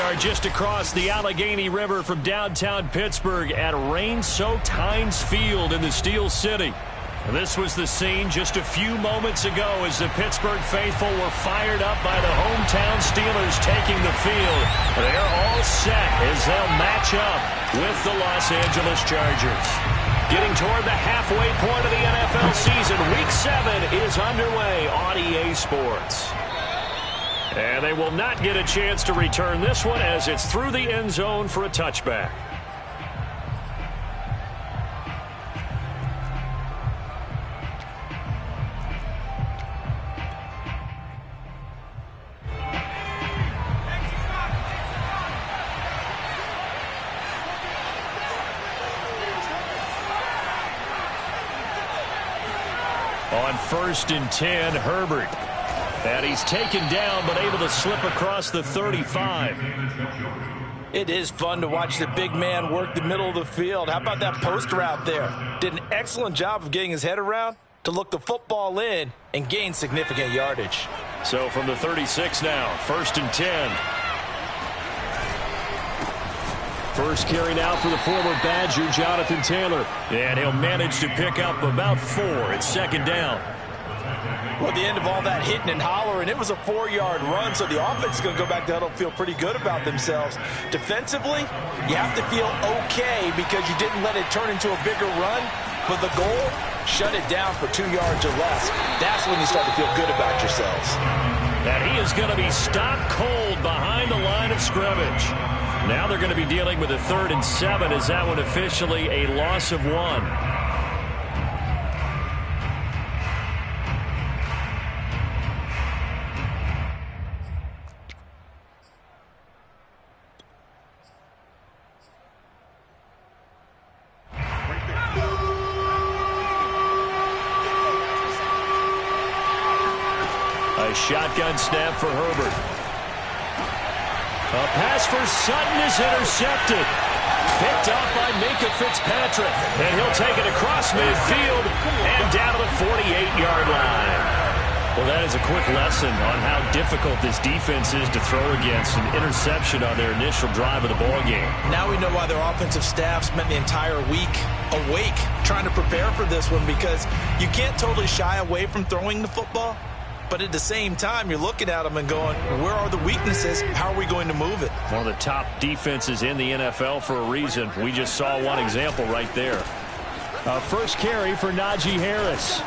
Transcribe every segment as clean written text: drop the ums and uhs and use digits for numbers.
We are just across the Allegheny River from downtown Pittsburgh at rain-soaked Heinz Field in the Steel City. This was the scene just a few moments ago as the Pittsburgh faithful were fired up by the hometown Steelers taking the field. They're all set as they'll match up with the Los Angeles Chargers. Getting toward the halfway point of the NFL season, Week 7 is underway on EA Sports. And they will not get a chance to return this one as it's through the end zone for a touchback. On 1st and 10, Herbert. And he's taken down, but able to slip across the 35. It is fun to watch the big man work the middle of the field. How about that post route there? Did an excellent job of getting his head around to look the football in and gain significant yardage. So from the 36 now, 1st and 10. First carry now for the former Badger, Jonathan Taylor. And he'll manage to pick up about 4. It's 2nd down. Well, at the end of all that hitting and hollering, it was a 4-yard run, so the offense is going to go back to huddle, feel pretty good about themselves. Defensively, you have to feel okay because you didn't let it turn into a bigger run, but the goal, shut it down for 2 yards or less. That's when you start to feel good about yourselves. And he is going to be stopped cold behind the line of scrimmage. Now they're going to be dealing with a 3rd and 7 as that one officially a loss of 1. A shotgun snap for Herbert. A pass for Sutton is intercepted. Picked off by Minkah Fitzpatrick. And he'll take it across midfield and down to the 48-yard line. Well, that is a quick lesson on how difficult this defense is to throw against. An interception on their initial drive of the ballgame. Now we know why their offensive staff spent the entire week awake trying to prepare for this one, because you can't totally shy away from throwing the football. But at the same time, you're looking at them and going, where are the weaknesses? How are we going to move it? One of the top defenses in the NFL for a reason. We just saw one example right there. First carry for Najee Harris.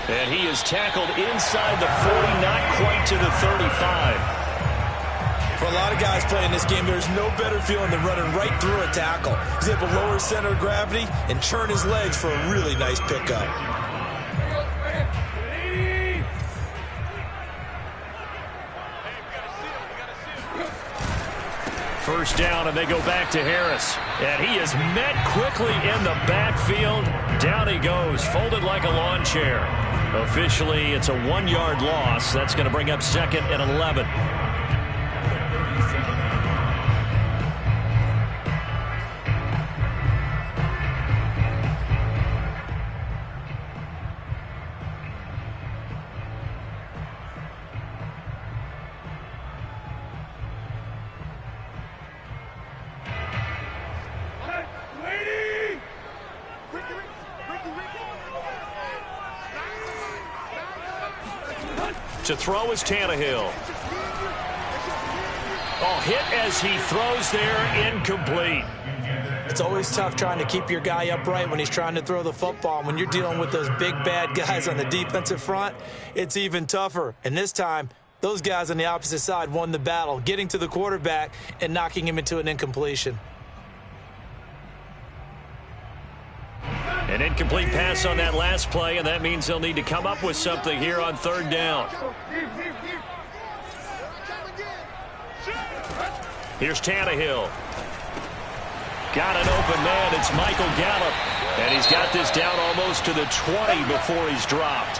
And he is tackled inside the 40, not quite to the 35. For a lot of guys playing this game, there's no better feeling than running right through a tackle. He's able to lower his center of gravity and turn his legs for a really nice pickup. First down, and they go back to Harris. And he is met quickly in the backfield. Down he goes, folded like a lawn chair. Officially, it's a 1-yard loss. That's going to bring up 2nd and 11. To throw is Tannehill. Oh, hit as he throws there, incomplete. It's always tough trying to keep your guy upright when he's trying to throw the football. When you're dealing with those big, bad guys on the defensive front, it's even tougher. And this time, those guys on the opposite side won the battle, getting to the quarterback and knocking him into an incompletion. An incomplete pass on that last play, and that means they'll need to come up with something here on 3rd down. Here's Tannehill. Got an open man. It's Michael Gallup. And he's got this down almost to the 20 before he's dropped.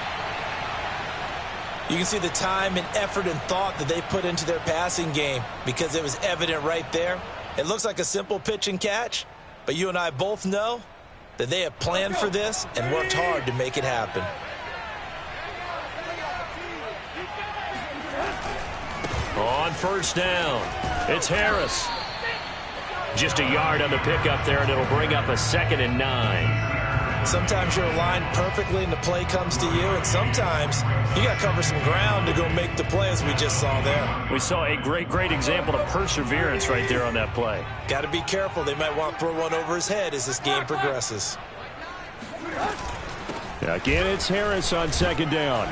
You can see the time and effort and thought that they put into their passing game because it was evident right there. It looks like a simple pitch and catch, but you and I both know that they have planned for this and worked hard to make it happen. On first down, it's Harris. Just a yard on the pickup there, and it'll bring up a 2nd and 9. Sometimes you're aligned perfectly and the play comes to you, and sometimes you got to cover some ground to go make the play, as we just saw there. We saw a great example of perseverance right there on that play. Got to be careful. They might want to throw one over his head as this game progresses. Again, it's Harris on 2nd down.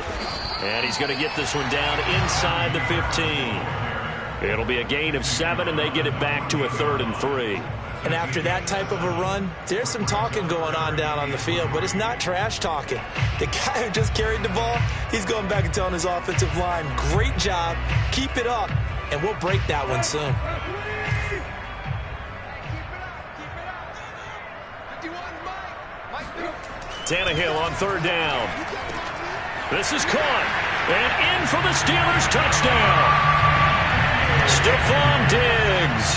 And he's going to get this one down inside the 15. It'll be a gain of 7, and they get it back to a 3rd and 3. And after that type of a run, there's some talking going on down on the field, but it's not trash talking. The guy who just carried the ball, he's going back and telling his offensive line, great job, keep it up, and we'll break that one soon. Tannehill on 3rd down. This is caught, and in for the Steelers touchdown. Stephon Diggs,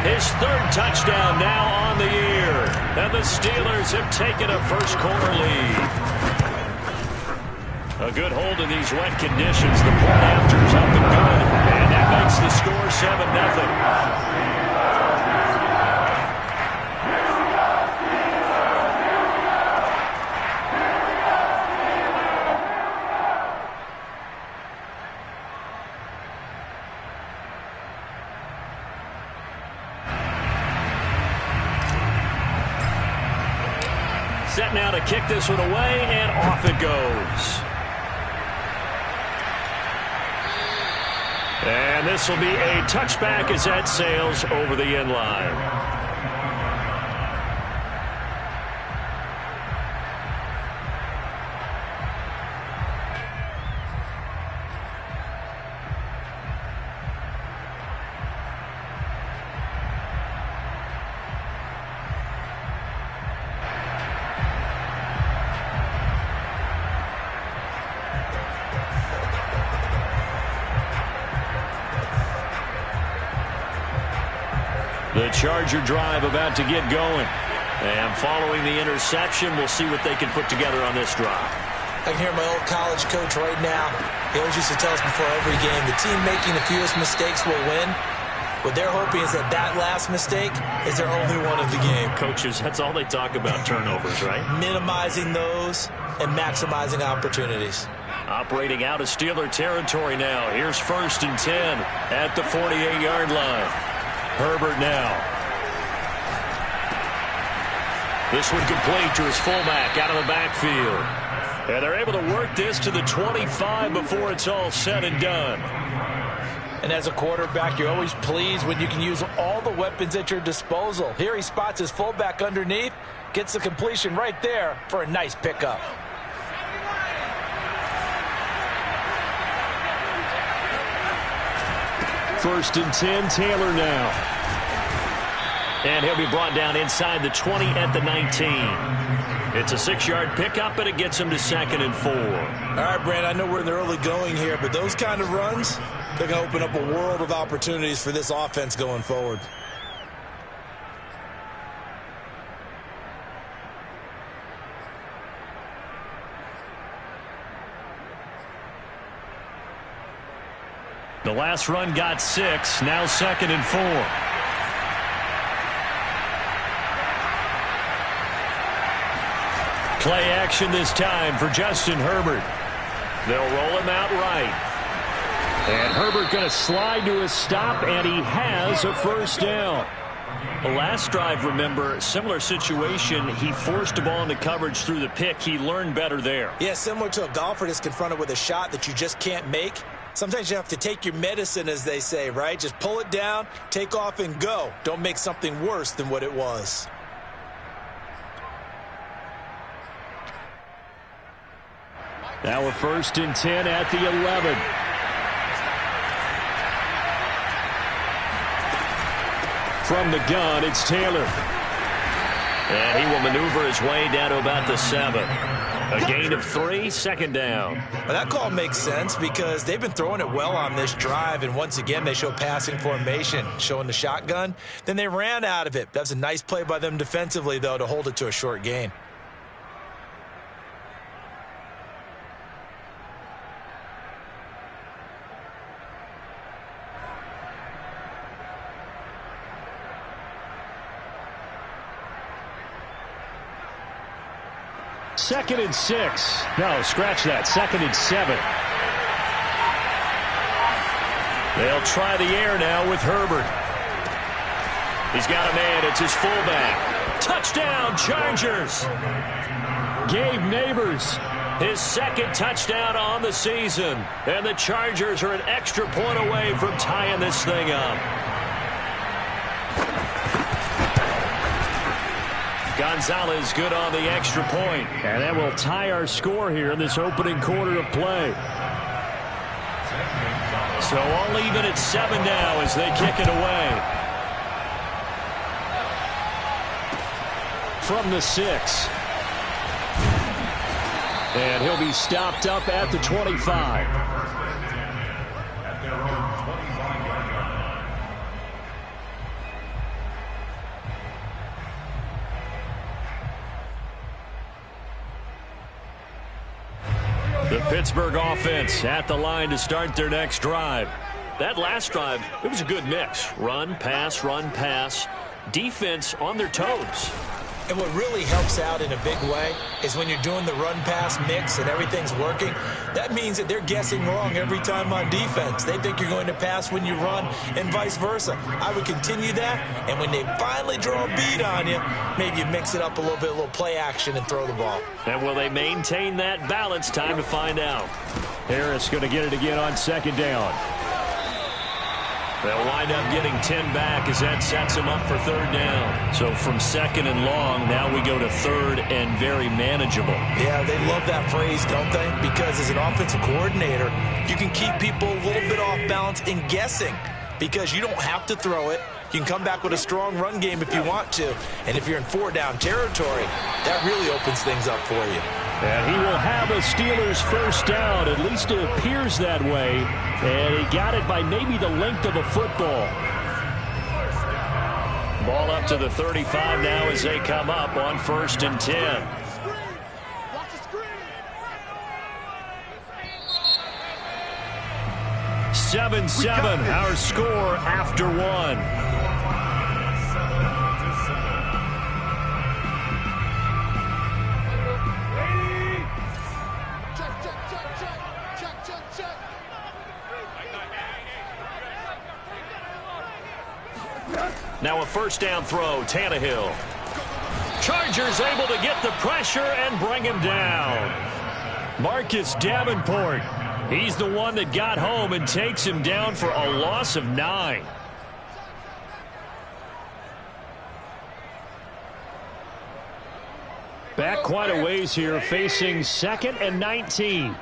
his 3rd touchdown now on the year, and the Steelers have taken a first-quarter lead. A good hold in these wet conditions. The point after is up and good, and that makes the score 7-0. Set now to kick this one away, and off it goes. And this will be a touchback as that sails over the end line. The Charger drive about to get going. And following the interception, we'll see what they can put together on this drive. I can hear my old college coach right now. He always used to tell us before every game, the team making the fewest mistakes will win. What they're hoping is that last mistake is their only one of the game. Coaches, that's all they talk about, turnovers, right? Minimizing those and maximizing opportunities. Operating out of Steeler territory now. Here's 1st and 10 at the 48-yard line. Herbert now. This one complete to his fullback out of the backfield. And they're able to work this to the 25 before it's all said and done. And as a quarterback, you're always pleased when you can use all the weapons at your disposal. Here he spots his fullback underneath, gets the completion right there for a nice pickup. First and 10, Taylor now. And he'll be brought down inside the 20 at the 19. It's a 6-yard pickup, and it gets him to 2nd and 4. All right, Brand, I know we're in the early going here, but those kind of runs, they're going to open up a world of opportunities for this offense going forward. The last run got 6, now 2nd and 4. Play action this time for Justin Herbert. They'll roll him out right. And Herbert going to slide to a stop, and he has a first down. The last drive, remember, similar situation. He forced the ball into coverage through the pick. He learned better there. Yeah, similar to a golfer that's confronted with a shot that you just can't make. Sometimes you have to take your medicine, as they say, right? Just pull it down, take off, and go. Don't make something worse than what it was. Now a 1st and 10 at the 11. From the gun, it's Taylor. And he will maneuver his way down to about the 7. A gain of 3, 2nd down. Well, that call makes sense because they've been throwing it well on this drive, and once again they show passing formation, showing the shotgun. Then they ran out of it. That's a nice play by them defensively, though, to hold it to a short gain. 2nd and 6. No, scratch that. 2nd and 7. They'll try the air now with Herbert. He's got a man. It's his fullback. Touchdown, Chargers. Gabe Neighbors, his 2nd touchdown on the season. And the Chargers are an extra point away from tying this thing up. Gonzalez good on the extra point. And that will tie our score here in this opening quarter of play. So all even at 7 now as they kick it away. From the 6. And he'll be stopped up at the 25. The Pittsburgh offense at the line to start their next drive. That last drive, it was a good mix. Run, pass, defense on their toes. And what really helps out in a big way is when you're doing the run-pass mix and everything's working, that means that they're guessing wrong every time on defense. They think you're going to pass when you run and vice versa. I would continue that, and when they finally draw a bead on you, maybe you mix it up a little play action and throw the ball. And will they maintain that balance? Time to find out. Harris going to get it again on 2nd down. They'll wind up getting 10 back as that sets them up for 3rd down. So from 2nd and long, now we go to 3rd and very manageable. Yeah, they love that phrase, don't they? Because as an offensive coordinator, you can keep people a little bit off balance and guessing because you don't have to throw it. You can come back with a strong run game if you want to. And if you're in 4-down territory, that really opens things up for you. And he will have a Steelers 1st down. At least it appears that way. And he got it by maybe the length of a football. Ball up to the 35 now as they come up on 1st and 10. Seven, our score after 1. Now a 1st down throw, Tannehill. Chargers able to get the pressure and bring him down. Marcus Davenport, he's the one that got home and takes him down for a loss of 9. Back quite a ways here, facing 2nd and 19.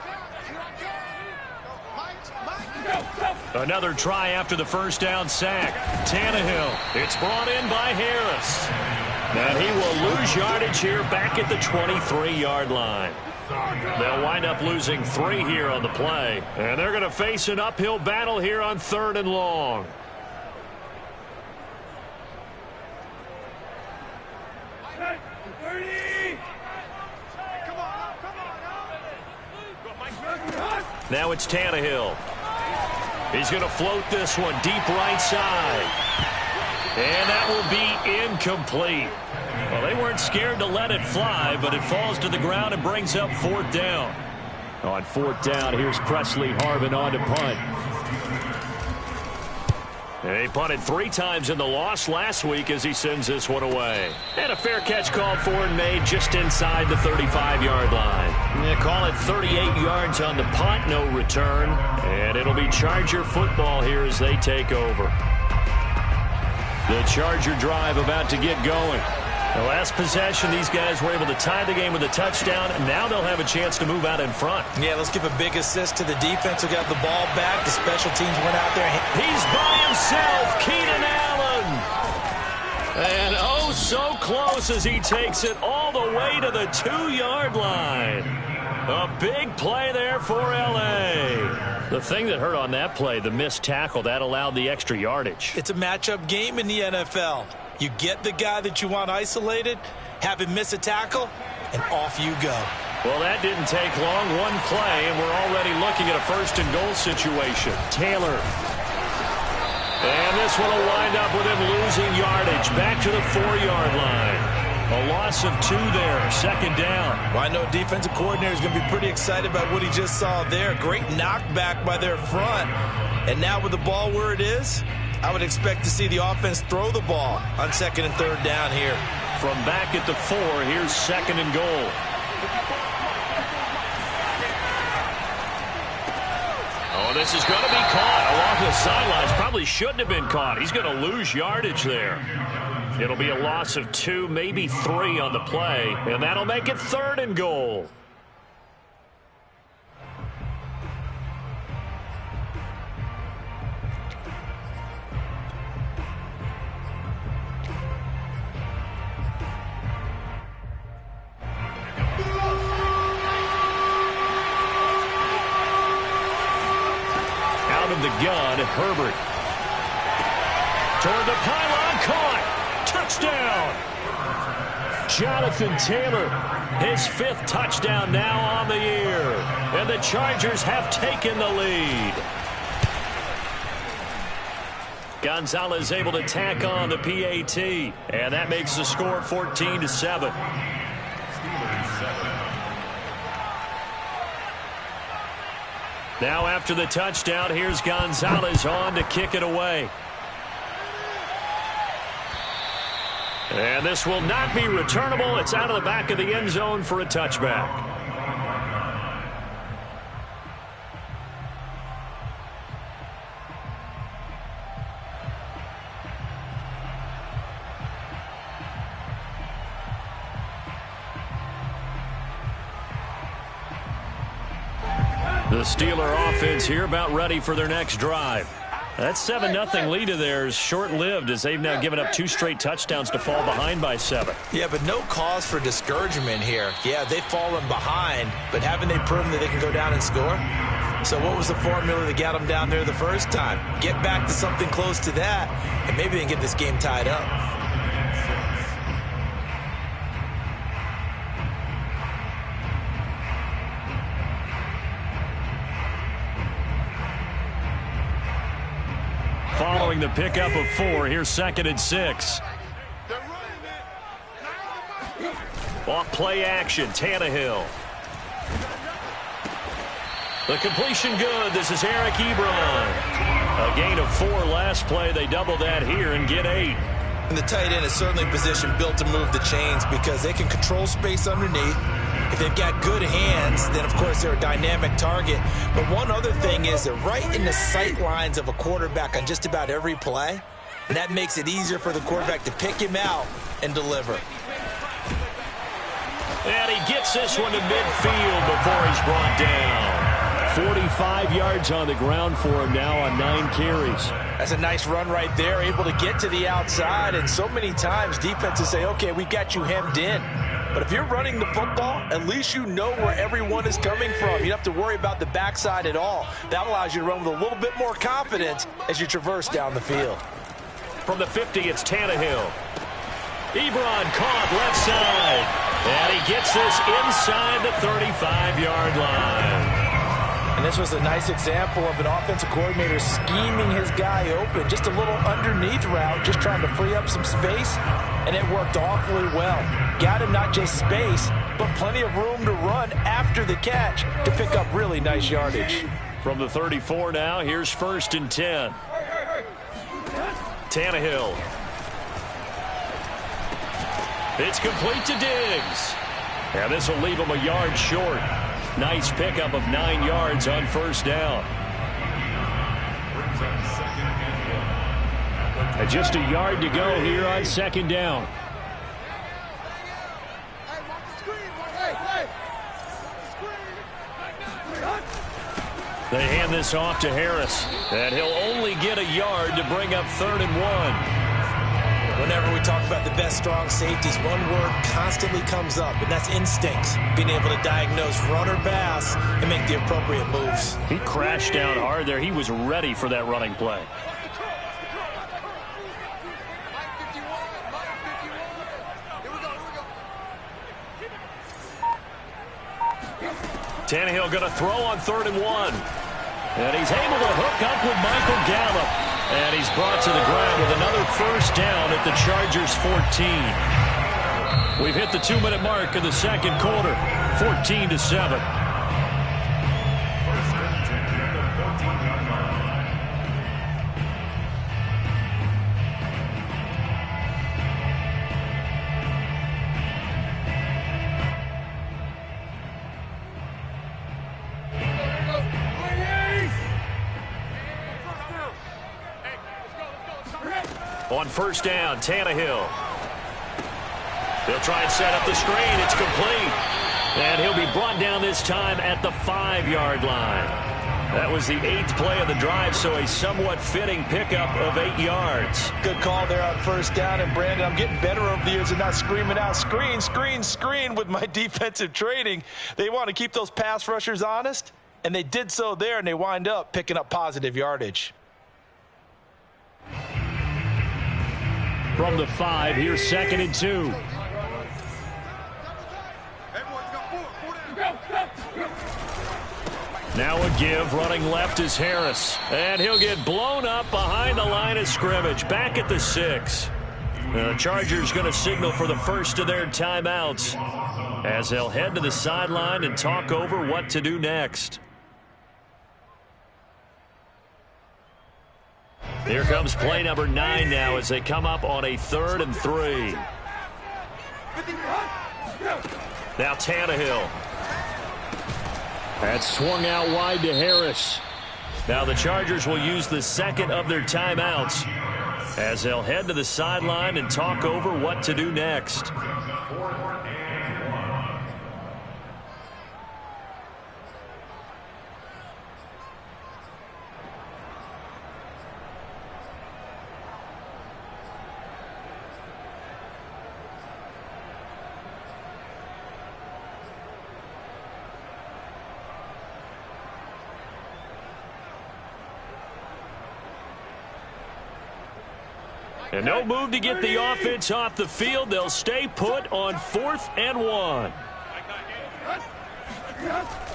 Another try after the 1st down sack. Tannehill. It's brought in by Harris. And he will lose yardage here back at the 23-yard line. They'll wind up losing 3 here on the play. And they're going to face an uphill battle here on 3rd and long. Now it's Tannehill. He's going to float this one deep right side. And that will be incomplete. Well, they weren't scared to let it fly, but it falls to the ground and brings up 4th down. On 4th down, here's Presley Harvin on to punt. And he punted 3 times in the loss last week as he sends this one away. And a fair catch called for and made just inside the 35-yard line. They call it 38 yards on the punt, no return. And it'll be Charger football here as they take over. The Charger drive about to get going. The last possession, these guys were able to tie the game with a touchdown. Now they'll have a chance to move out in front. Yeah, let's give a big assist to the defense who got the ball back. The special teams went out there. He's by himself, Keenan Allen. And oh, so close as he takes it all the way to the 2-yard line. A big play there for L.A. The thing that hurt on that play, the missed tackle, that allowed the extra yardage. It's a matchup game in the NFL. You get the guy that you want isolated, have him miss a tackle, and off you go. Well, that didn't take long. One play, and we're already looking at a 1st and goal situation. Taylor. And this one will wind up with him losing yardage back to the 4-yard line. A loss of 2 there, second down. Well, I know defensive coordinator is going to be pretty excited about what he just saw there. Great knockback by their front. And now with the ball where it is, I would expect to see the offense throw the ball on second and third down here. From back at the 4, here's second and goal. Oh, this is going to be caught along the sidelines. Probably shouldn't have been caught. He's going to lose yardage there. It'll be a loss of 2, maybe 3 on the play, and that'll make it third and goal. Out of the gun, Herbert. Toward the pylon, caught. Touchdown! Jonathan Taylor, his 5th touchdown now on the year. And the Chargers have taken the lead. Gonzalez able to tack on the PAT. And that makes the score 14-7. Now after the touchdown, here's Gonzalez on to kick it away. And this will not be returnable. It's out of the back of the end zone for a touchback. The Steeler offense here about ready for their next drive. That 7-0 lead of theirs short-lived as they've now given up 2 straight touchdowns to fall behind by 7. Yeah, but no cause for discouragement here. Yeah, they've fallen behind, but haven't they proven that they can go down and score? So what was the formula that got them down there the first time? Get back to something close to that, and maybe they can get this game tied up. Following the pickup of 4, here's second and 6. Off play action, Tannehill. The completion good. This is Eric Ebron. A gain of 4 last play. They double that here and get 8. And the tight end is certainly a position built to move the chains because they can control space underneath. If they've got good hands, then, of course, they're a dynamic target. But one other thing is they're right in the sight lines of a quarterback on just about every play. And that makes it easier for the quarterback to pick him out and deliver. And he gets this one to midfield before he's brought down. 45 yards on the ground for him now on 9 carries. That's a nice run right there, able to get to the outside. And so many times defenses say, okay, we got you hemmed in. But if you're running the football, at least you know where everyone is coming from. You don't have to worry about the backside at all. That allows you to run with a little bit more confidence as you traverse down the field. From the 50, it's Tannehill. Ebron caught left side. And he gets this inside the 35-yard line. And this was a nice example of an offensive coordinator scheming his guy open. Just a little underneath route, just trying to free up some space, and it worked awfully well. Got him not just space, but plenty of room to run after the catch to pick up really nice yardage. From the 34 now, here's first and 10. Tannehill. It's complete to Diggs. And this will leave him a yard short. Nice pickup of 9 yards on first down. And just a yard to go here on second down. They hand this off to Harris. And he'll only get a yard to bring up 3rd and 1. Whenever we talk about the best strong safeties, one word constantly comes up, and that's instincts. Being able to diagnose run or pass and make the appropriate moves. He crashed down hard there. He was ready for that running play. Tannehill going to throw on 3rd and 1. And he's able to hook up with Michael Gallup. And he's brought to the ground with another first down at the Chargers' 14. We've hit the 2-minute mark of the second quarter, 14-7. On first down, Tannehill. He'll try and set up the screen. It's complete. And he'll be brought down this time at the 5-yard line. That was the 8th play of the drive, so a somewhat fitting pickup of 8 yards. Good call there on first down. And, Brandon, I'm getting better over the years and not screaming out, screen, screen, screen with my defensive training. They want to keep those pass rushers honest, and they did so there, and they wind up picking up positive yardage. From the 5, here's 2nd and 2. Now a give, running left is Harris. And he'll get blown up behind the line of scrimmage, back at the 6. The Chargers going to signal for the first of their timeouts as they'll head to the sideline and talk over what to do next. Here comes play number 9 now as they come up on a 3rd and 3. Now Tannehill. That's swung out wide to Harris. Now the Chargers will use the second of their timeouts as they'll head to the sideline and talk over what to do next. And no move to get the offense off the field. They'll stay put on 4th and 1.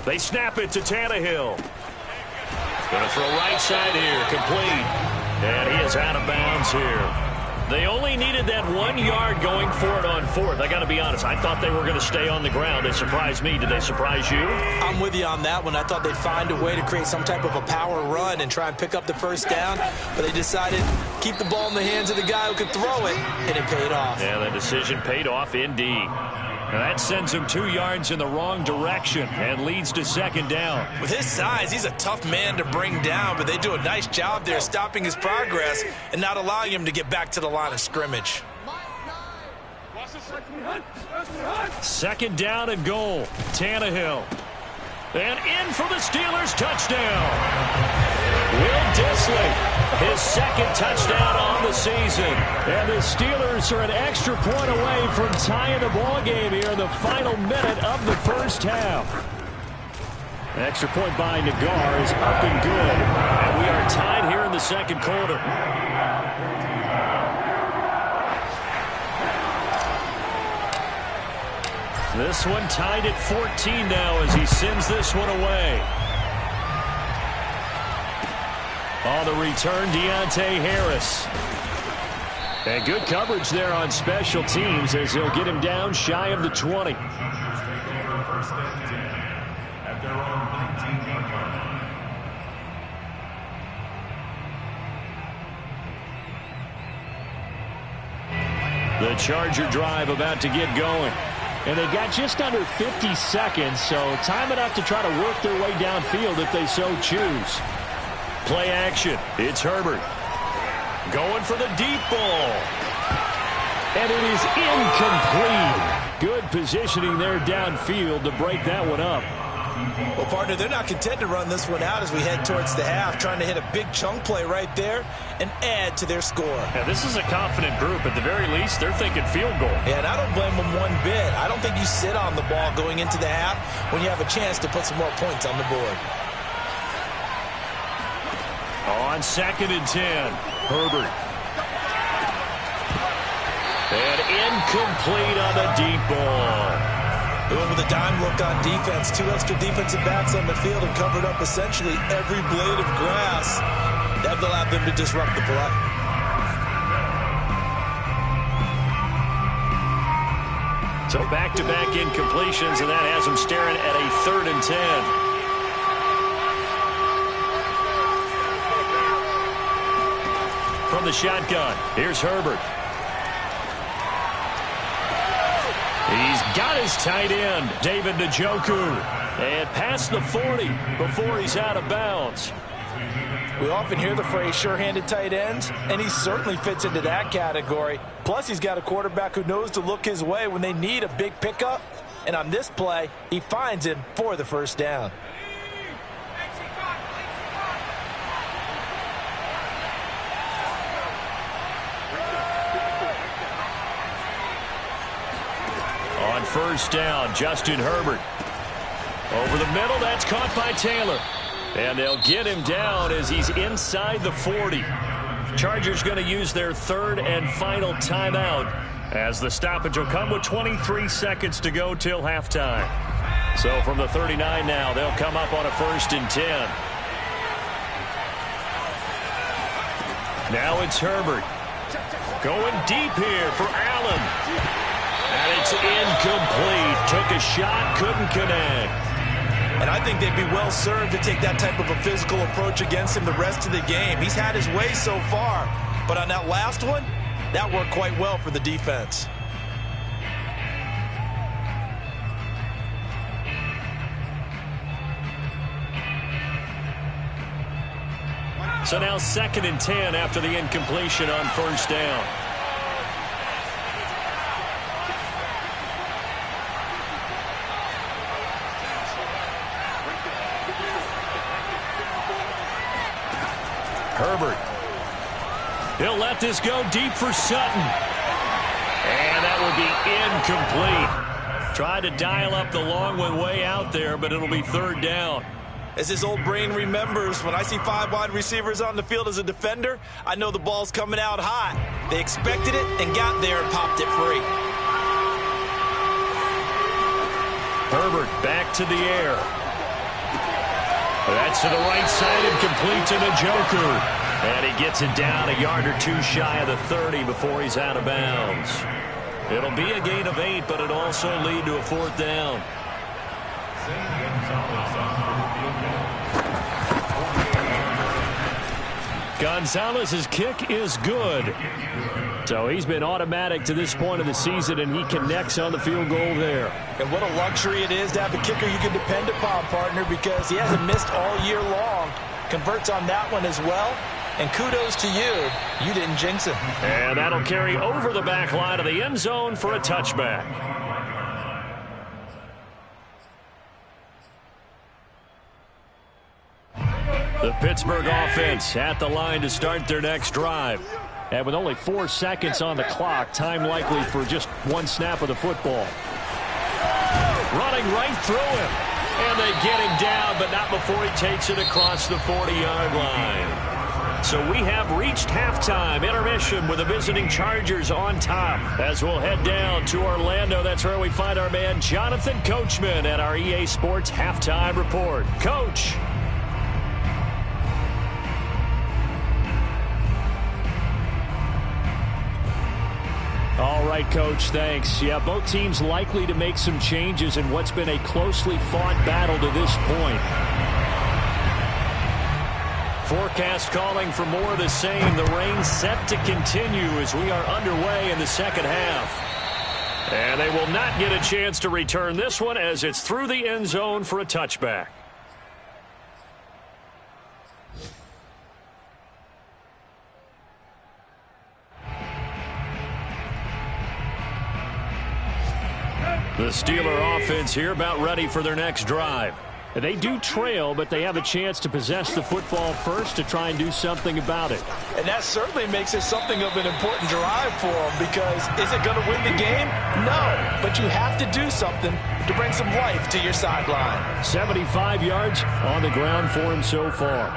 They snap it to Tannehill. Going to throw right side here, complete. And he is out of bounds here. They only needed that 1 yard going for it on 4th. I got to be honest, I thought they were going to stay on the ground. They surprised me. Did they surprise you? I'm with you on that one. I thought they'd find a way to create some type of a power run and try and pick up the first down, but they decided keep the ball in the hands of the guy who could throw it, and it paid off. Yeah, that decision paid off indeed. Now that sends him 2 yards in the wrong direction and leads to 2nd down. With his size, he's a tough man to bring down, but they do a nice job there stopping his progress and not allowing him to get back to the line of scrimmage. 2nd down and goal. Tannehill. And in for the Steelers touchdown. Will Dissly, his 2nd touchdown on the season. And the Steelers are an extra point away from tying the ball game here in the final minute of the first half. An extra point by Nagar is up and good. And we are tied here in the second quarter. This one tied at 14 now as he sends this one away. On the return, Deontay Harris. And good coverage there on special teams as he'll get him down shy of the 20. The Charger drive about to get going. And they've got just under 50 seconds, so time enough to try to work their way downfield if they so choose. Play action. It's Herbert. Going for the deep ball. And it is incomplete. Good positioning there downfield to break that one up. Well, partner, they're not content to run this one out as we head towards the half, trying to hit a big chunk play right there and add to their score. Yeah, this is a confident group. At the very least, they're thinking field goal. Yeah, and I don't blame them one bit. I don't think you sit on the ball going into the half when you have a chance to put some more points on the board. On 2nd and 10, Herbert. And incomplete on the deep ball. Going with a dime look on defense. 2 extra defensive backs on the field and covered up essentially every blade of grass. That allowed them to disrupt the play. So back-to-back incompletions, and that has him staring at a 3rd and 10. From the shotgun, here's Herbert. He's got his tight end, David Njoku. And past the 40 before he's out of bounds. We often hear the phrase sure-handed tight ends, and he certainly fits into that category. Plus, he's got a quarterback who knows to look his way when they need a big pickup. And on this play, he finds him for the first down. On first down, Justin Herbert. Over the middle, that's caught by Taylor. And they'll get him down as he's inside the 40. Chargers going to use their 3rd and final timeout as the stoppage will come with 23 seconds to go till halftime. So from the 39 now, they'll come up on a 1st and 10. Now it's Herbert. Going deep here for Allen. And it's incomplete. Took a shot, couldn't connect. And I think they'd be well served to take that type of a physical approach against him the rest of the game. He's had his way so far, but on that last one, that worked quite well for the defense. So now 2nd and 10 after the incompletion on first down. Herbert. He'll let this go deep for Sutton. And that will be incomplete. Tried to dial up the long one way out there, but it'll be 3rd down. As his old brain remembers, when I see 5 wide receivers on the field as a defender, I know the ball's coming out hot. They expected it and got there and popped it free. Herbert back to the air. That's to the right side and complete to Njoku. And he gets it down a yard or 2 shy of the 30 before he's out of bounds. It'll be a gain of 8, but it'll also lead to a 4th down. Gonzalez's kick is good. So he's been automatic to this point of the season, and he connects on the field goal there. And what a luxury it is to have a kicker you can depend upon, partner, because he hasn't missed all year long. Converts on that one as well. And kudos to you. You didn't jinx him. And that'll carry over the back line of the end zone for a touchback. The Pittsburgh offense at the line to start their next drive. And with only 4 seconds on the clock, time likely for just 1 snap of the football. Running right through him. And they get him down, but not before he takes it across the 40-yard line. So we have reached halftime intermission with the visiting Chargers on top. As we'll head down to Orlando, that's where we find our man Jonathan Coachman at our EA Sports Halftime Report. Coach. All right, Coach, thanks. Yeah, both teams likely to make some changes in what's been a closely fought battle to this point. Forecast calling for more of the same. The rain set to continue as we are underway in the second half. And they will not get a chance to return this one as it's through the end zone for a touchback. The Steeler offense here about ready for their next drive. They do trail, but they have a chance to possess the football first to try and do something about it. And that certainly makes it something of an important drive for them, because is it going to win the game? No, but you have to do something to bring some life to your sideline. 75 yards on the ground for him so far.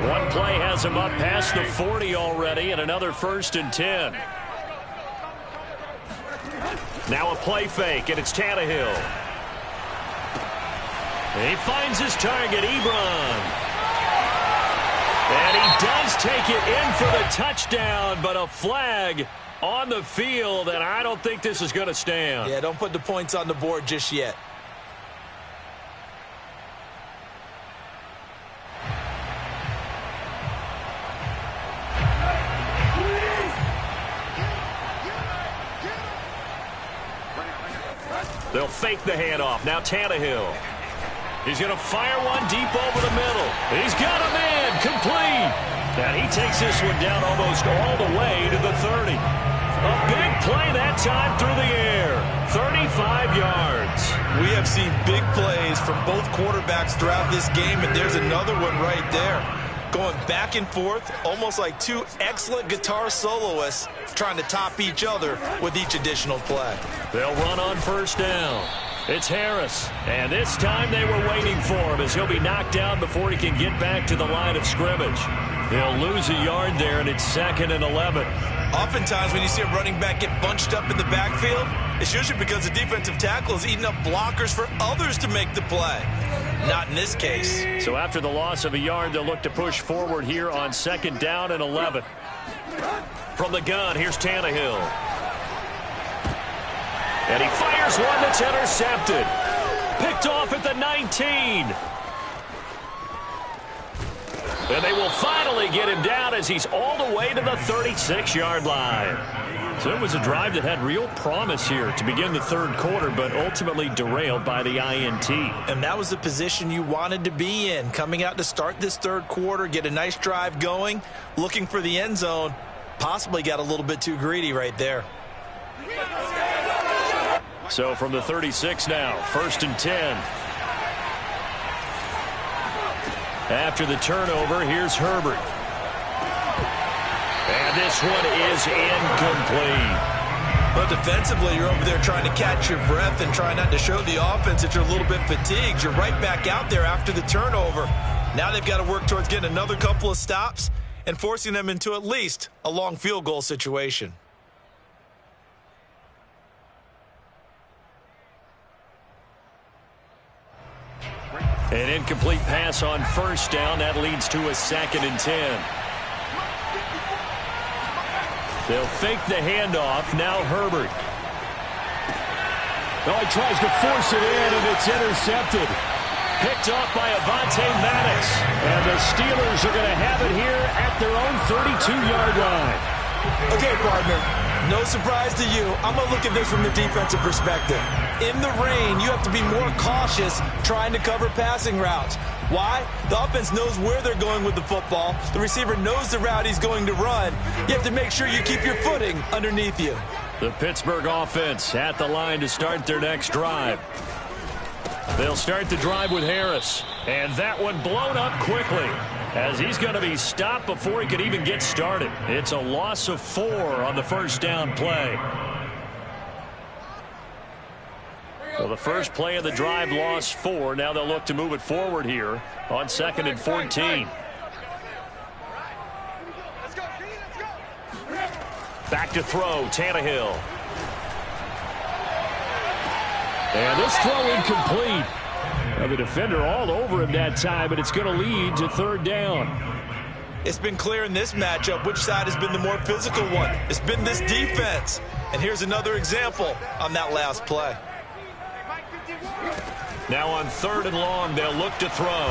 One play has him up past the 40 already, and another 1st and 10. Now a play fake, and it's Tannehill. He finds his target, Ebron. And he does take it in for the touchdown, but a flag on the field, and I don't think this is going to stand. Yeah, don't put the points on the board just yet. They'll fake the handoff. Now Tannehill. He's going to fire one deep over the middle. He's got him in. Complete. And he takes this one down almost all the way to the 30. A big play that time through the air. 35 yards. We have seen big plays from both quarterbacks throughout this game, and there's another one right there. Going back and forth, almost like two excellent guitar soloists trying to top each other with each additional play. They'll run on first down. It's Harris, and this time they were waiting for him as he'll be knocked down before he can get back to the line of scrimmage. They'll lose a yard there, and it's 2nd and 11. Oftentimes when you see a running back get bunched up in the backfield, it's usually because the defensive tackle is eating up blockers for others to make the play. Not in this case. So after the loss of a yard, they'll look to push forward here on 2nd down and 11. From the gun, here's Tannehill. And he fires one that's intercepted. Picked off at the 19. And they will finally get him down as he's all the way to the 36-yard line. So it was a drive that had real promise here to begin the third quarter, but ultimately derailed by the INT. And that was the position you wanted to be in, coming out to start this third quarter, get a nice drive going, looking for the end zone. Possibly got a little bit too greedy right there. So from the 36 now, 1st and 10. After the turnover, here's Herbert. And this one is incomplete. But defensively, you're over there trying to catch your breath and trying not to show the offense that you're a little bit fatigued. You're right back out there after the turnover. Now they've got to work towards getting another couple of stops and forcing them into at least a long field goal situation. An incomplete pass on first down. That leads to a 2nd and 10. They'll fake the handoff. Now Herbert. Oh, he tries to force it in, and it's intercepted. Picked off by Avonte Maddox. And the Steelers are going to have it here at their own 32-yard line. Okay, partner. No surprise to you. I'm going to look at this from the defensive perspective. In the rain, you have to be more cautious trying to cover passing routes. Why? The offense knows where they're going with the football. The receiver knows the route he's going to run. You have to make sure you keep your footing underneath you. The Pittsburgh offense at the line to start their next drive. They'll start the drive with Harris. And that one blown up quickly, as he's going to be stopped before he could even get started. It's a loss of 4 on the first down play. So the first play of the drive lost 4. Now they'll look to move it forward here on 2nd and 14. Back to throw, Tannehill. And this throw incomplete. Now the defender all over him that time, but it's going to lead to 3rd down. It's been clear in this matchup which side has been the more physical one. It's been this defense. And here's another example on that last play. Now on 3rd and long, they'll look to throw.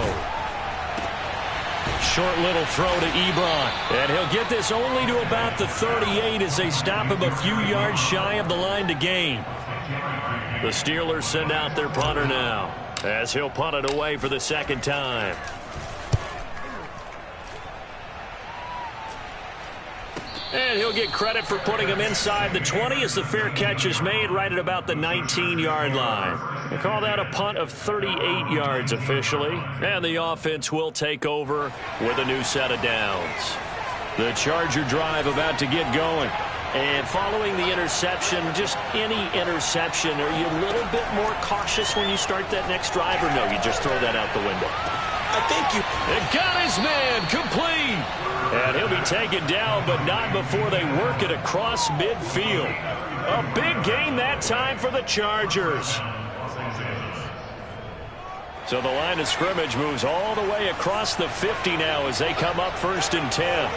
Short little throw to Ebron. And he'll get this only to about the 38 as they stop him a few yards shy of the line to gain. The Steelers send out their punter now, as he'll punt it away for the 2nd time. And he'll get credit for putting him inside the 20 as the fair catch is made right at about the 19-yard line. They call that a punt of 38 yards officially. And the offense will take over with a new set of downs. The Charger drive about to get going. And following the interception, just any interception, are you a little bit more cautious when you start that next drive, or no, you just throw that out the window? I think you... It got his man complete. And he'll be taken down, but not before they work it across midfield. A big gain that time for the Chargers. So the line of scrimmage moves all the way across the 50 now as they come up 1st and 10.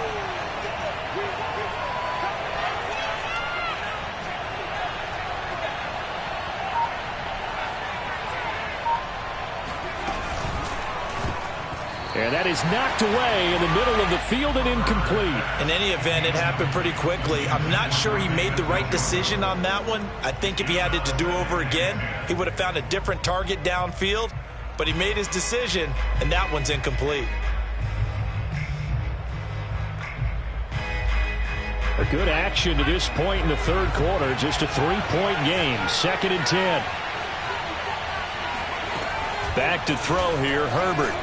And that is knocked away in the middle of the field and incomplete. In any event, it happened pretty quickly. I'm not sure he made the right decision on that one. I think if he had it to do over again, he would have found a different target downfield. But he made his decision, and that one's incomplete. A good action to this point in the third quarter. Just a 3-point game. 2nd and 10. Back to throw here, Herbert.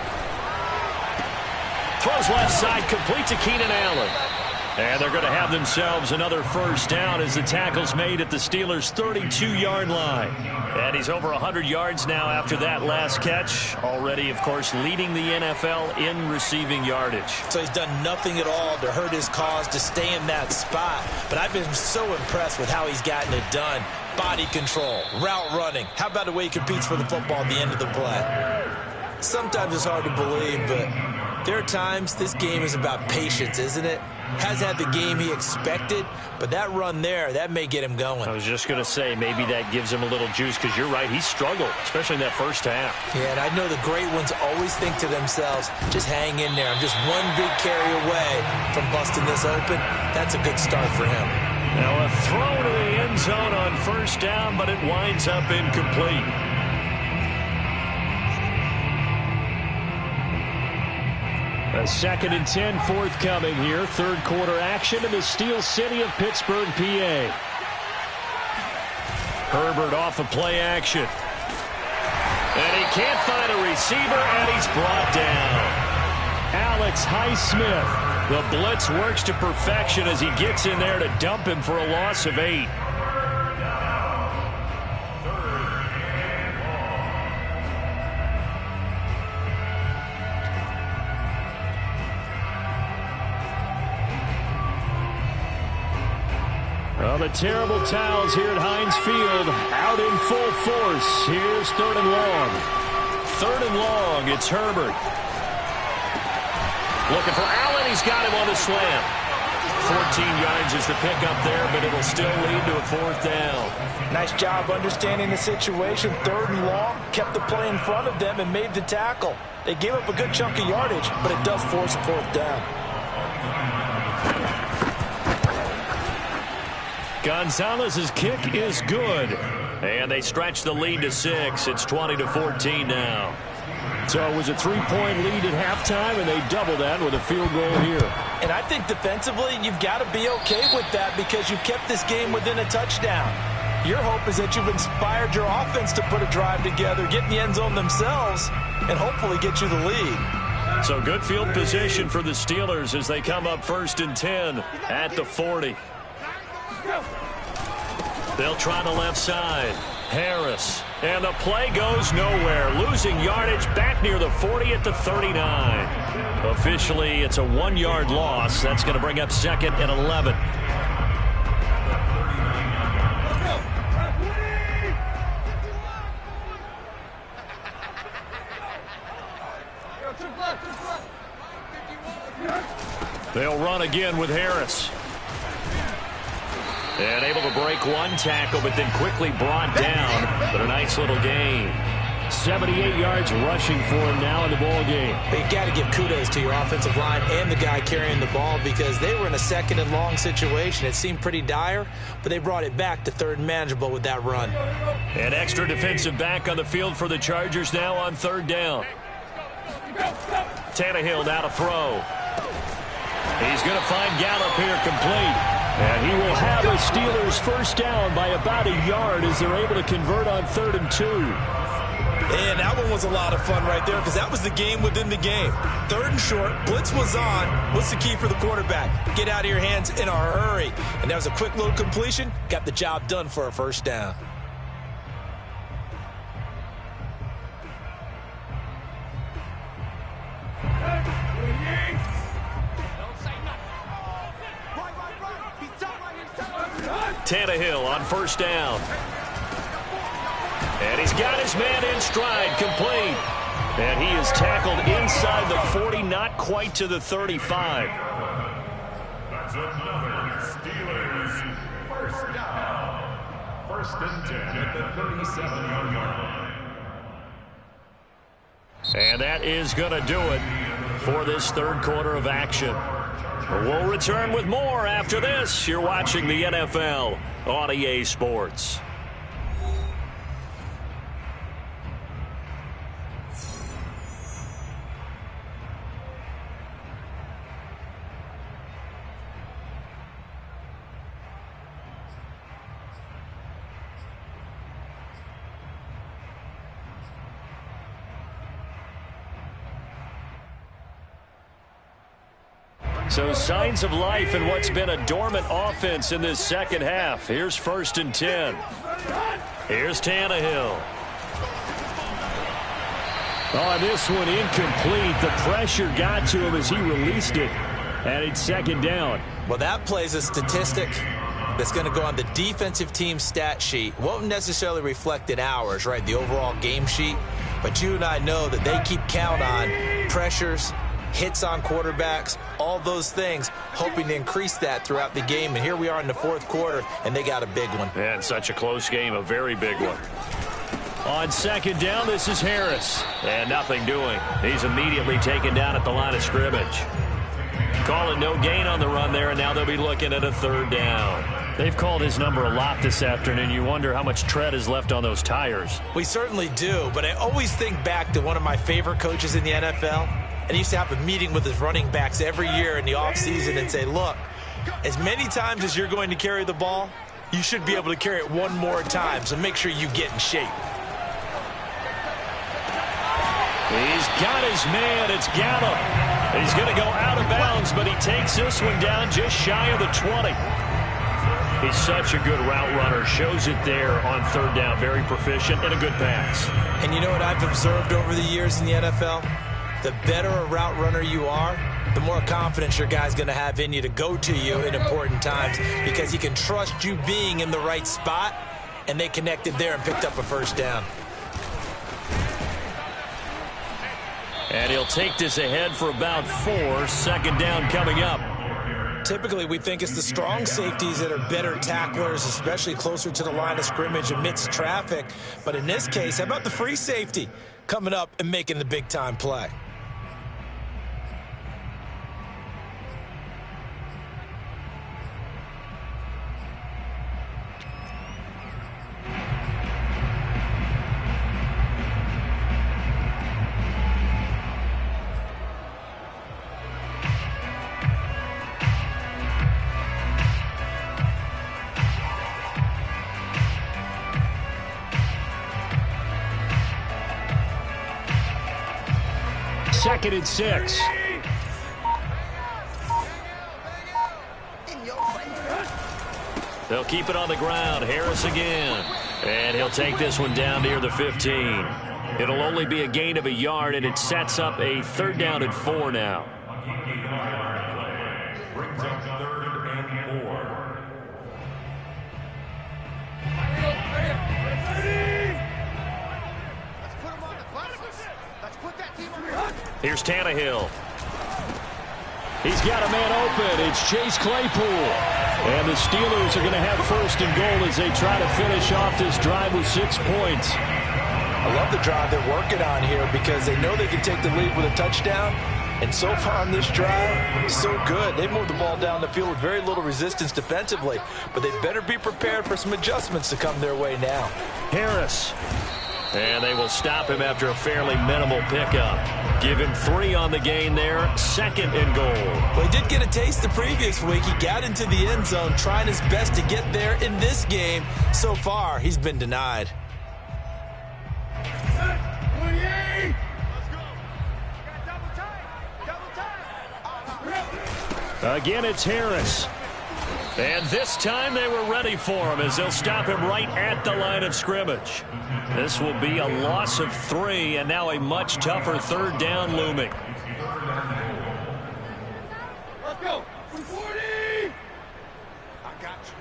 Throws left side, complete to Keenan Allen. And they're going to have themselves another first down as the tackle's made at the Steelers' 32-yard line. And he's over 100 yards now after that last catch. Already, of course, leading the NFL in receiving yardage. So he's done nothing at all to hurt his cause to stay in that spot. But I've been so impressed with how he's gotten it done. Body control, route running. How about the way he competes for the football at the end of the play? Sometimes it's hard to believe, but there are times this game is about patience, isn't it? Has had the game he expected, but that run there, that may get him going. I was just going to say, maybe that gives him a little juice, because you're right, he struggled, especially in that first half. Yeah, and I know the great ones always think to themselves, just hang in there. I'm just one big carry away from busting this open. That's a good start for him. Now a throw to the end zone on first down, but it winds up incomplete. A 2nd and 10 forthcoming here. Third quarter action in the Steel City of Pittsburgh, PA. Herbert off of play action. And he can't find a receiver, and he's brought down. Alex Highsmith. The blitz works to perfection as he gets in there to dump him for a loss of 8. Well, the terrible towels here at Heinz Field out in full force. Here's 3rd and long. 3rd and long, it's Herbert. Looking for Allen, he's got him on the slam. 14 yards is the pickup there, but it'll still lead to a 4th down. Nice job understanding the situation. 3rd and long, kept the play in front of them and made the tackle. They gave up a good chunk of yardage, but it does force a 4th down. Gonzalez's kick is good. And they stretch the lead to 6. It's 20-14 now. So it was a 3-point lead at halftime, and they double that with a field goal here. And I think defensively, you've got to be okay with that because you've kept this game within a touchdown. Your hope is that you've inspired your offense to put a drive together, get in the end zone themselves, and hopefully get you the lead. So good field position for the Steelers as they come up 1st and 10 at the 40. They'll try the left side. Harris. And the play goes nowhere. Losing yardage back near the 40 at the 39. Officially, it's a 1-yard loss. That's going to bring up 2nd and 11. They'll run again with Harris. And able to break one tackle, but then quickly brought down. But a nice little gain. 78 yards rushing for him now in the ball game. But you got to give kudos to your offensive line and the guy carrying the ball because they were in a 2nd and long situation. It seemed pretty dire, but they brought it back to 3rd and manageable with that run. An extra defensive back on the field for the Chargers now on 3rd down. Tannehill now to throw. He's going to find Gallup here complete. And he will have a Steelers first down by about a yard as they're able to convert on 3rd and 2. And that one was a lot of fun right there because that was the game within the game. 3rd and short, blitz was on. What's the key for the quarterback? Get out of your hands in a hurry. And that was a quick little completion. Got the job done for a first down. Tannehill on first down. And he's got his man in stride, complete. And he is tackled inside the 40, not quite to the 35. That's another Steelers first down. First and 10 at the 37-yard line. And that is going to do it for this third quarter of action. We'll return with more after this. You're watching the NFL on EA Sports. So signs of life in what's been a dormant offense in this second half. Here's first and 10. Here's Tannehill. Oh, this one incomplete. The pressure got to him as he released it. And it's second down. Well, that plays a statistic that's going to go on the defensive team stat sheet. Won't necessarily reflect in ours, right, the overall game sheet. But you and I know that they keep count on pressures, hits on quarterbacks, all those things, hoping to increase that throughout the game. And here we are in the fourth quarter, and they got a big one. And such a close game, a very big one. On second down, this is Harris. And nothing doing. He's immediately taken down at the line of scrimmage. Calling no gain on the run there, and now they'll be looking at a third down. They've called his number a lot this afternoon. You wonder how much tread is left on those tires. We certainly do, but I always think back to one of my favorite coaches in the NFL. And he used to have a meeting with his running backs every year in the offseason and say, look, as many times as you're going to carry the ball, you should be able to carry it one more time, so make sure you get in shape. He's got his man. It's Gallup. He's going to go out of bounds, but he takes this one down just shy of the 20. He's such a good route runner. Shows it there on third down. Very proficient and a good pass. And you know what I've observed over the years in the NFL? The better a route runner you are, the more confidence your guy's going to have in you to go to you in important times because he can trust you being in the right spot, and they connected there and picked up a first down. And he'll take this ahead for about 4. Second down coming up. Typically, we think it's the strong safeties that are better tacklers, especially closer to the line of scrimmage amidst traffic. But in this case, how about the free safety coming up and making the big-time play? Second and 6. They'll keep it on the ground. Harris again. And he'll take this one down near the 15. It'll only be a gain of a yard, and it sets up a third down and 4 now. Brings up 3rd and 4. Here's Tannehill. He's got a man open. It's Chase Claypool. And the Steelers are going to have first and goal as they try to finish off this drive with 6 points. I love the drive they're working on here because they know they can take the lead with a touchdown. And so far on this drive, so good. They moved the ball down the field with very little resistance defensively. But they better be prepared for some adjustments to come their way now. Harris. And they will stop him after a fairly minimal pickup. Give him 3 on the gain there. Second and goal. Well, he did get a taste the previous week. He got into the end zone, trying his best to get there in this game. So far, he's been denied. Again, it's Harris. And this time they were ready for him as they'll stop him right at the line of scrimmage. This will be a loss of 3 and now a much tougher third down looming. Let's go. 40. I got you.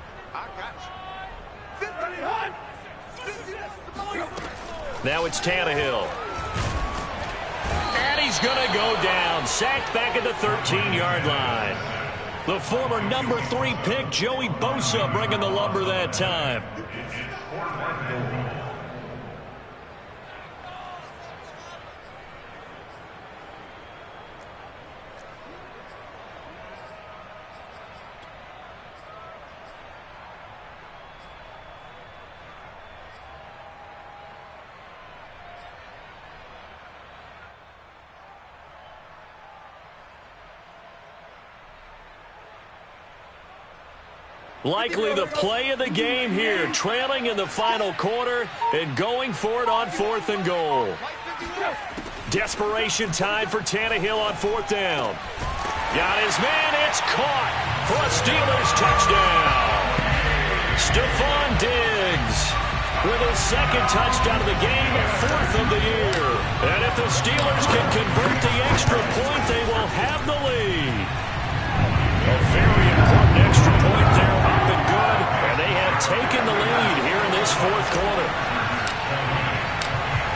50. Now it's Tannehill. is going to go down. Sacked back at the 13-yard line. The former number 3 pick, Joey Bosa, bringing the lumber that time. Likely the play of the game here, trailing in the final quarter and going for it on 4th and goal. Desperation time for Tannehill on 4th down. Got his man, it's caught for a Steelers touchdown. Stephon Diggs with his 2nd touchdown of the game, 4th of the year. And if the Steelers can convert the extra point, they will have the lead. A very important extra point there, up and good, and they have taken the lead here in this 4th quarter.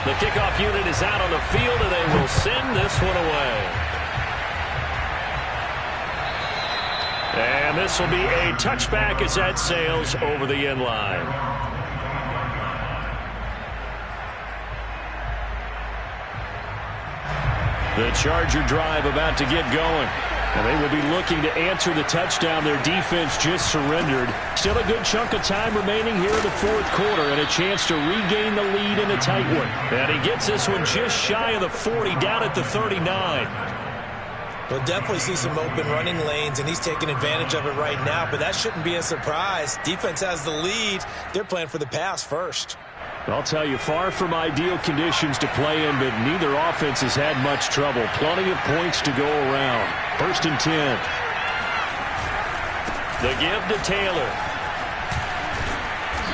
The kickoff unit is out on the field, and they will send this one away. And this will be a touchback as that sails over the end line. The Charger drive about to get going. And they will be looking to answer the touchdown their defense just surrendered. Still a good chunk of time remaining here in the 4th quarter and a chance to regain the lead in a tight one. And he gets this one just shy of the 40, down at the 39. We'll definitely see some open running lanes, and he's taking advantage of it right now, but that shouldn't be a surprise. Defense has the lead. They're playing for the pass first. I'll tell you, far from ideal conditions to play in, but neither offense has had much trouble. Plenty of points to go around. 1st and 10. The give to Taylor.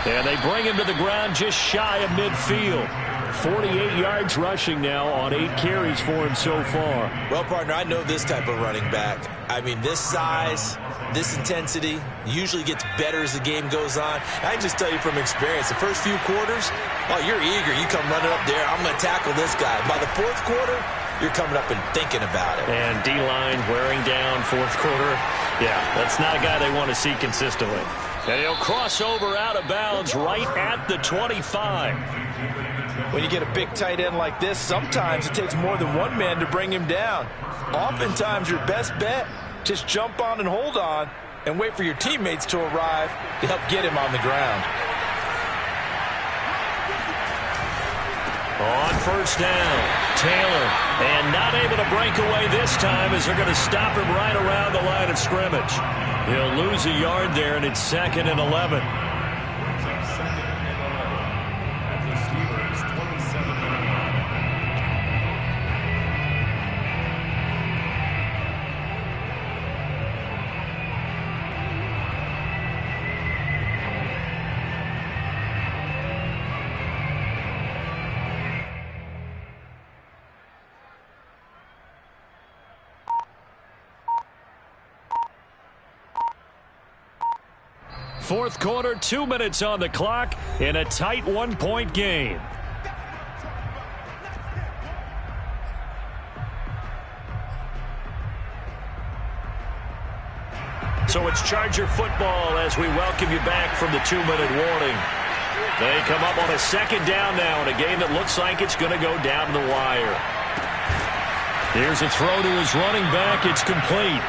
And they bring him to the ground just shy of midfield. 48 yards rushing now on 8 carries for him so far. Well, partner, I know this type of running back. I mean, this size, this intensity usually gets better as the game goes on. I can just tell you from experience, the first few quarters, oh, you're eager. You come running up there, I'm going to tackle this guy. By the 4th quarter, you're coming up and thinking about it. And D-line wearing down 4th quarter. Yeah, that's not a guy they want to see consistently. And he'll cross over out of bounds right at the 25. When you get a big tight end like this, sometimes it takes more than one man to bring him down. Oftentimes, your best bet, just jump on and hold on and wait for your teammates to arrive to help get him on the ground. On 1st down, Taylor, and not able to break away this time as they're going to stop him right around the line of scrimmage. He'll lose a yard there, and it's 2nd and 11. Fourth quarter, 2 minutes on the clock in a tight 1-point game. So it's Charger football as we welcome you back from the 2-minute warning. They come up on a 2nd down now in a game that looks like it's going to go down the wire. Here's a throw to his running back. It's complete.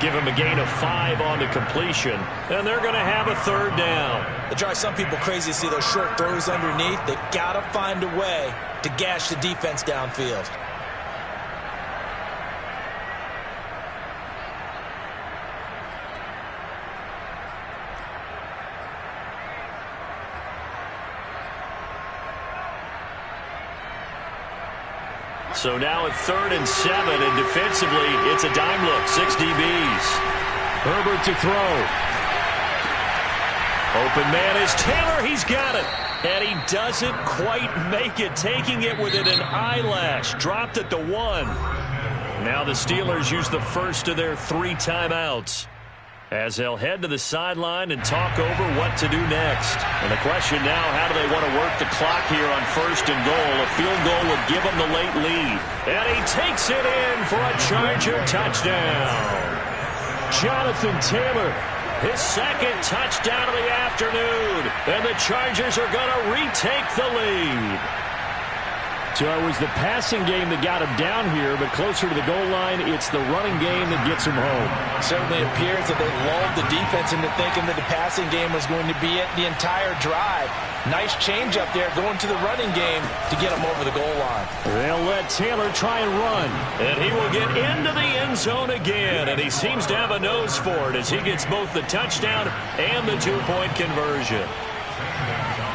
Give him a gain of 5 on the completion, and they're going to have a 3rd down. It drives some people crazy to see those short throws underneath. They've got to find a way to gash the defense downfield. So now at 3rd and 7, and defensively, it's a dime look. 6 DBs. Herbert to throw. Open man is Taylor. He's got it. And he doesn't quite make it, taking it within an eyelash. Dropped at the 1. Now the Steelers use the first of their 3 timeouts. as they'll head to the sideline and talk over what to do next. And the question now, how do they want to work the clock here on 1st and goal? A field goal would give them the late lead. And he takes it in for a Charger touchdown. Jonathan Taylor, his second touchdown of the afternoon. And the Chargers are going to retake the lead. So it was the passing game that got him down here, but closer to the goal line, it's the running game that gets him home. Certainly appears that they lulled the defense into thinking that the passing game was going to be it the entire drive. Nice change up there going to the running game to get him over the goal line. They'll let Taylor try and run. And he will get into the end zone again, and he seems to have a nose for it as he gets both the touchdown and the two-point conversion.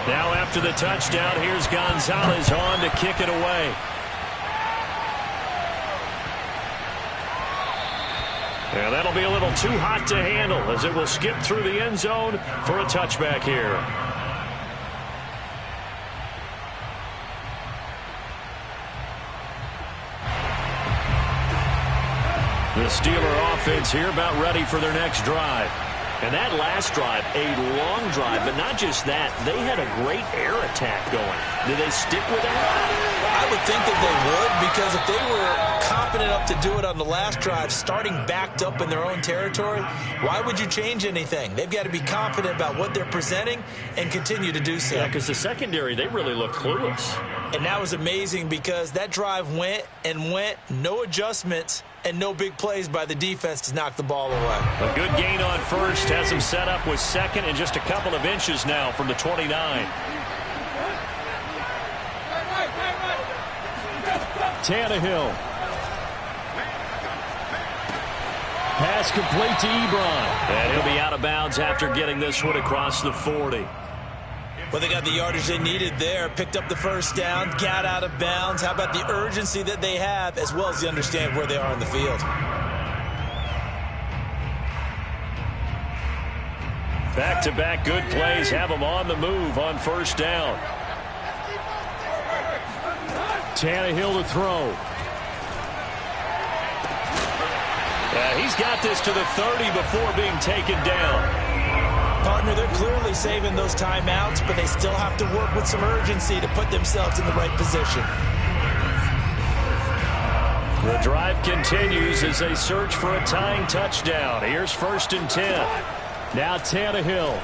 Now after the touchdown, here's Gonzalez on to kick it away. And that'll be a little too hot to handle as it will skip through the end zone for a touchback here. The Steeler offense here about ready for their next drive. And that last drive, a long drive, but not just that. They had a great air attack going. Do they stick with that? I would think that they would, because if they were confident enough to do it on the last drive, starting backed up in their own territory, why would you change anything? They've got to be confident about what they're presenting and continue to do so. Yeah, because the secondary, they really looked clueless. And that was amazing because that drive went and went, no adjustments, and no big plays by the defense to knock the ball away. A good gain on first has him set up with second and just a couple of inches now from the 29. Tannehill. Pass complete to Ebron. And he'll be out of bounds after getting this one across the 40. Well, they got the yardage they needed there, picked up the first down, got out of bounds. How about the urgency that they have, as well as the understand where they are in the field? Back-to-back good plays have them on the move on first down. Tannehill to throw. He's got this to the 30 before being taken down. Partner, they're clearly saving those timeouts, but they still have to work with some urgency to put themselves in the right position. The drive continues as they search for a tying touchdown. Here's 1st and 10. Now Tannehill.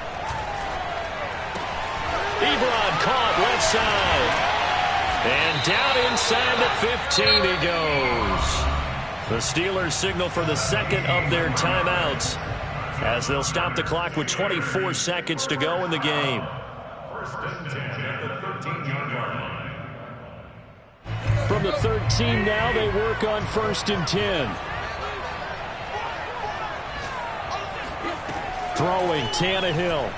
Ebron caught left side. And down inside the 15 he goes. The Steelers signal for the second of their timeouts as they'll stop the clock with 24 seconds to go in the game. 1st and 10 at the 13-yard line. From the 13 now, they work on 1st and 10. Throwing Tannehill.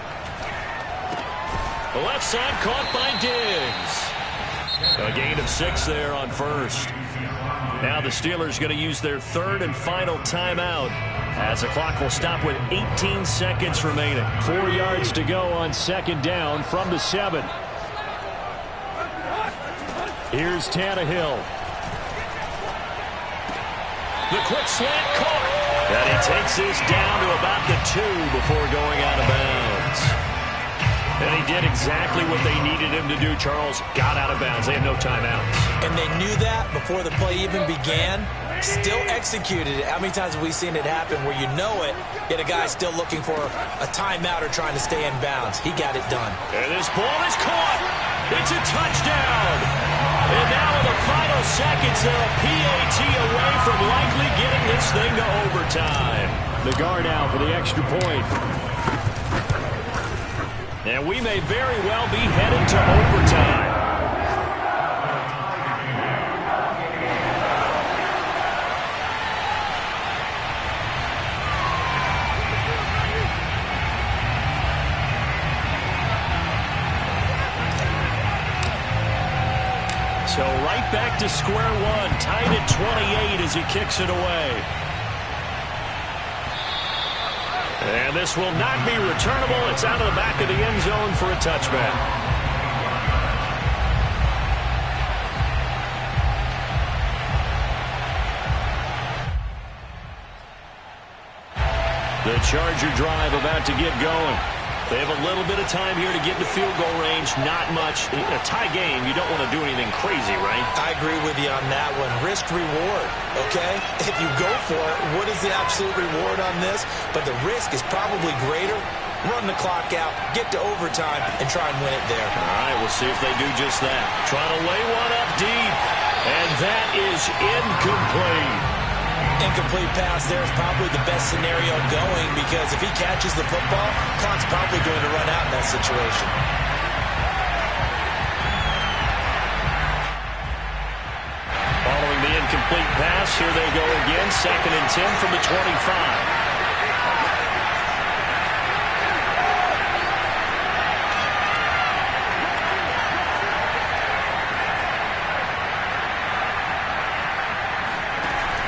The left side caught by Diggs. A gain of 6 there on first. Now the Steelers going to use their third and final timeout as the clock will stop with 18 seconds remaining. 4 yards to go on 2nd down from the 7. Here's Tannehill. The quick slant caught. And he takes this down to about the 2 before going out of bounds. And he did exactly what they needed him to do, Charles. Got out of bounds. They had no timeouts. And they knew that before the play even began. Still executed it. How many times have we seen it happen where you know it, yet a guy still looking for a timeout or trying to stay in bounds? He got it done. And this ball is caught. It's a touchdown. And now in the final seconds, they're a PAT away from likely getting this thing to overtime. The guard out for the extra point. And we may very well be headed to overtime. So right back to square one, tied at 28 as he kicks it away. And this will not be returnable. It's out of the back of the end zone for a touchback. The Charger drive about to get going. They have a little bit of time here to get into field goal range. Not much. In a tie game, you don't want to do anything crazy, right? I agree with you on that one. Risk reward, okay? If you go for it, what is the absolute reward on this? But the risk is probably greater. Run the clock out, get to overtime, and try and win it there. All right, we'll see if they do just that. Trying to lay one up deep, and that is incomplete. Incomplete pass there is probably the best scenario going because if he catches the football, clock's probably going to run out in that situation. Following the incomplete pass, here they go again. 2nd and 10 from the 25.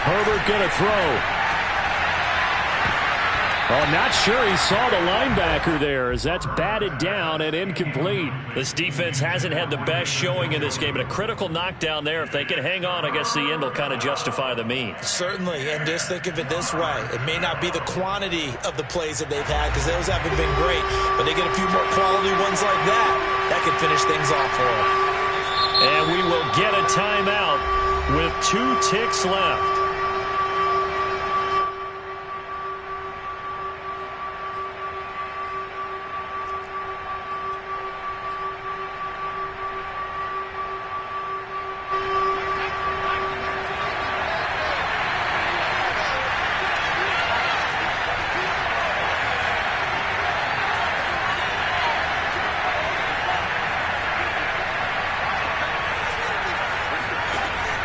Herbert going to throw. Oh, not sure he saw the linebacker there as that's batted down and incomplete. This defense hasn't had the best showing in this game, but a critical knockdown there. If they can hang on, I guess the end will kind of justify the means. Certainly, and just think of it this way. It may not be the quantity of the plays that they've had because those haven't been great, but they get a few more quality ones like that. That could finish things off for them. And we will get a timeout with 2 ticks left.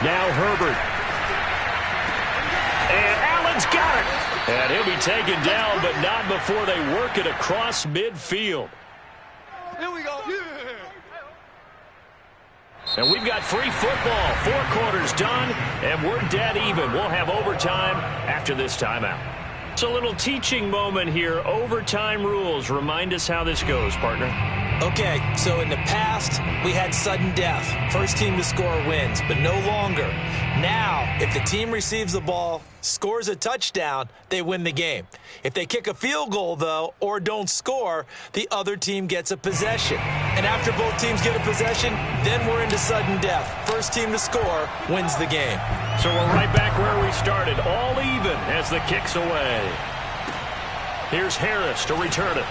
Now Herbert. And Allen's got it. And he'll be taken down, but not before they work it across midfield. Here we go. Yeah. And we've got free football. 4 quarters done, and we're dead even. We'll have overtime after this timeout. It's a little teaching moment here. Overtime rules. Remind us how this goes, partner. Okay, so in the past, we had sudden death. First team to score wins, but no longer. Now, if the team receives the ball, scores a touchdown, they win the game. If they kick a field goal, though, or don't score, the other team gets a possession. And after both teams get a possession, then we're into sudden death. First team to score wins the game. So we're right back where we started, all even as the kick's away. Here's Harris to return it.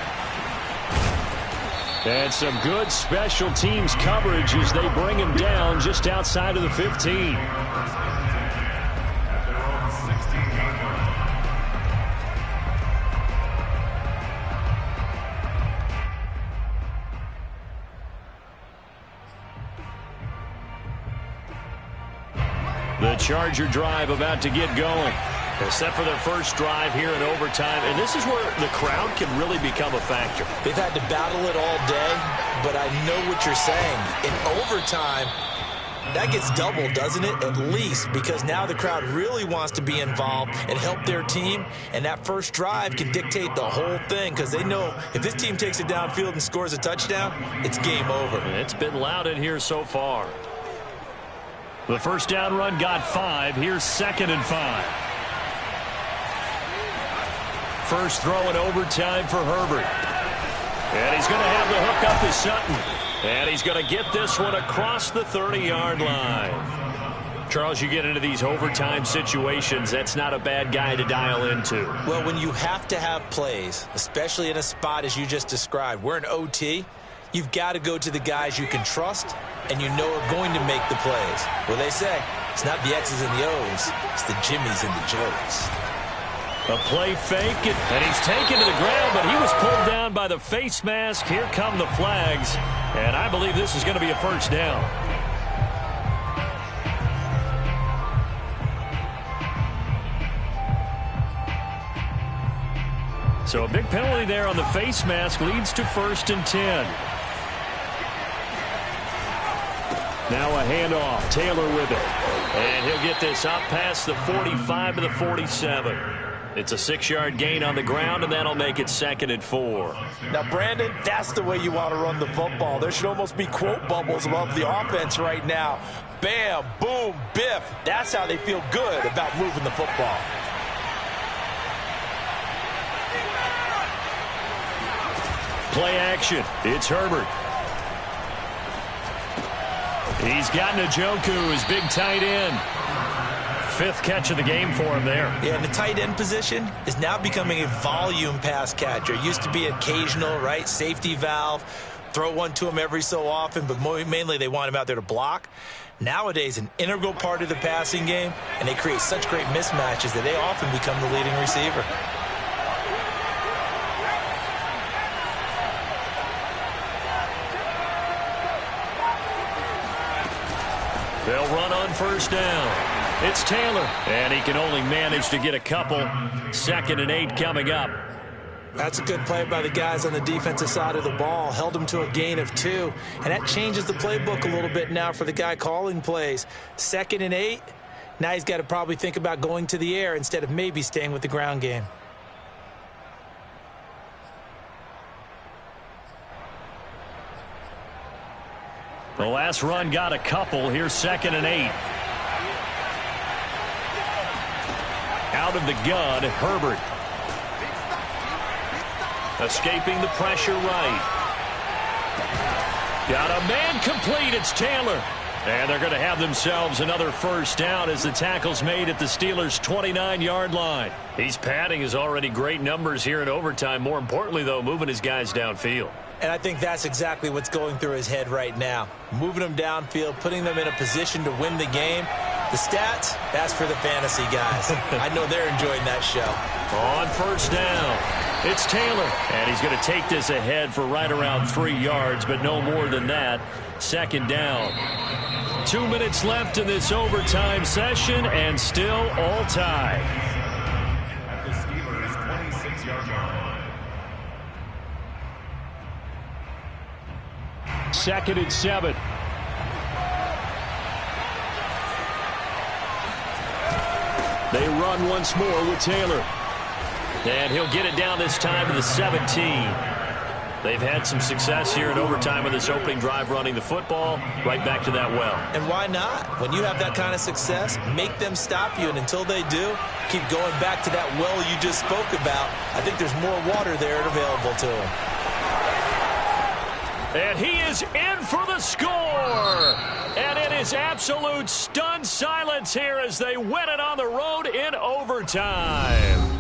And some good special teams coverage as they bring him down just outside of the 15. The Charger drive about to get going. They're set for their first drive here in overtime, and this is where the crowd can really become a factor. They've had to battle it all day, but I know what you're saying. In overtime, that gets doubled, doesn't it? At least, because now the crowd really wants to be involved and help their team, and that first drive can dictate the whole thing because they know if this team takes it downfield and scores a touchdown, it's game over. And it's been loud in here so far. The first down run got 5. Here's 2nd and 5. First throw in overtime for Herbert. And he's going to have the hook up to Sutton. And he's going to get this one across the 30-yard line. Charles, you get into these overtime situations, that's not a bad guy to dial into. Well, when you have to have plays, especially in a spot as you just described, we're in OT, you've got to go to the guys you can trust and you know are going to make the plays. Well, they say it's not the X's and the O's, it's the Jimmies and the Joes. A play fake, and he's taken to the ground, but he was pulled down by the face mask. Here come the flags, and I believe this is going to be a first down. So a big penalty there on the face mask leads to 1st and 10. Now a handoff. Taylor with it. And he'll get this up past the 45 to the 47. It's a 6-yard gain on the ground, and that'll make it 2nd and 4. Now, Brandon, that's the way you want to run the football. There should almost be quote bubbles above the offense right now. Bam, boom, biff. That's how they feel good about moving the football. Play action. It's Herbert. He's got Njoku, his big tight end. 5th catch of the game for him there. Yeah, and the tight end position is now becoming a volume pass catcher. It used to be occasional, right? Safety valve. Throw one to him every so often, but mainly they want him out there to block. Nowadays, an integral part of the passing game, and they create such great mismatches that they often become the leading receiver. They'll run on 1st down. It's Taylor, and he can only manage to get a couple. 2nd and 8 coming up. That's a good play by the guys on the defensive side of the ball. Held them to a gain of 2. And that changes the playbook a little bit now for the guy calling plays. 2nd and 8. Now he's got to probably think about going to the air instead of maybe staying with the ground game. The last run got a couple. Here's 2nd and 8. Out of the gun, Herbert. Escaping the pressure right. Got a man complete. It's Taylor. And they're going to have themselves another 1st down as the tackle's made at the Steelers' 29-yard line. He's padding his already great numbers here in overtime. More importantly, though, moving his guys downfield. And I think that's exactly what's going through his head right now. Moving them downfield, putting them in a position to win the game. The stats, that's for the fantasy guys. I know they're enjoying that show. On 1st down, it's Taylor. And he's going to take this ahead for right around 3 yards, but no more than that. 2nd down. 2 minutes left in this overtime session, and still all tied. At the Steelers' 26-yard line. 2nd and 7. They run once more with Taylor. And he'll get it down this time to the 17. They've had some success here in overtime with this opening drive running the football right back to that well. And why not? When you have that kind of success, make them stop you. And until they do, keep going back to that well you just spoke about. I think there's more water there available to them. And he is in for the score. And it is absolute stunned silence here as they win it on the road in overtime.